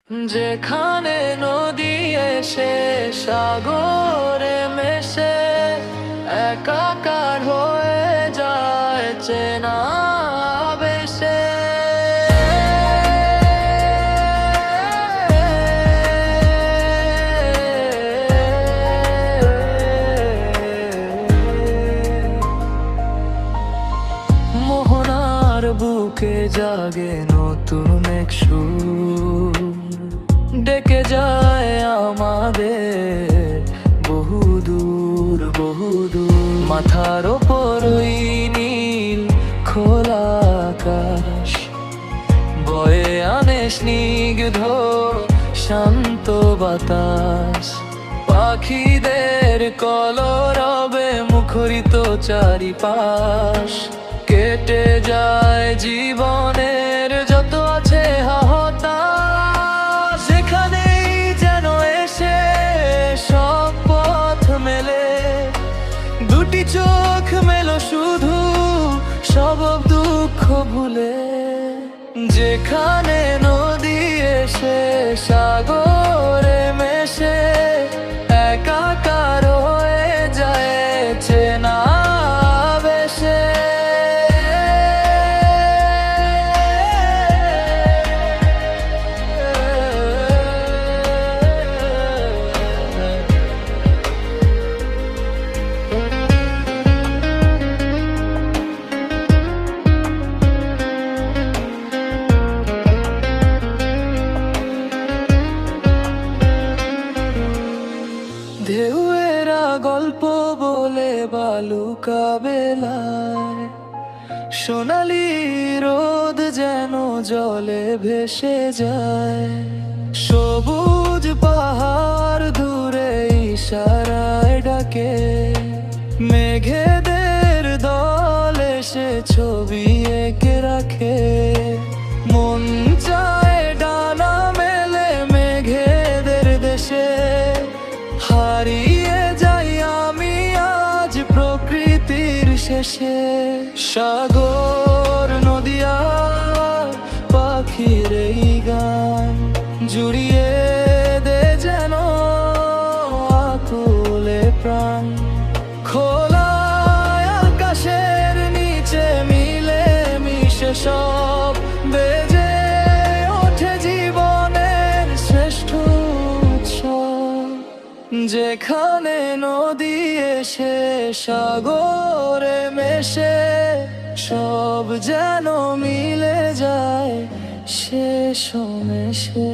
যেখানে নদী এসে সাগরে মেশে একাকার হয়ে যায় চেনা বেশে। মোহনার বুকে জাগে নতুন এক সুর, ডেকে যায় আমাদের বহুদূর বহুদূর। মাথার ওপর ওই নীল খোলা আকাশ বয়ে আনে স্নিগ্ধ শান্ত বাতাস। পাখিদের কলরবে মুখরিত চারিপাশ। কেটে যায় জীবনের যত আছে হতাশ। সেখানেই যেন এসে সব পথ মেলে, দুটি চোখ মেলো শুধু সব দুঃখ ভুলে। যেখানে নদী এসে সাগরে মেশে একাকার হয়ে যায় চেনা বেশে। ঢেউয়েরা গল্প বলে বালুকা বেলায়, সোনালি রোদ যেন জলে ভেসে যায়। সবুজ পাহাড় দূরে ইশারায় ডাকে, মেঘেদের দল এসে ছবি এঁকে রাখে। মন চায় ডানা মেলে মেঘেদের দেশে, হারিয়ে যাই আমি আজ প্রকৃতির শেষে। সাগর নদী আর পাখির এই গান জুড়িয়ে দে যেন আকুলে প্রাণ। খোলা আকাশের নিচে মিলে মিশে সব বেজে ওঠে জীবনের শ্রেষ্ঠ উৎসব। যেখানে নদী এসে সাগরে মেশে সব যেন মিলে যায় শেষ মেশে।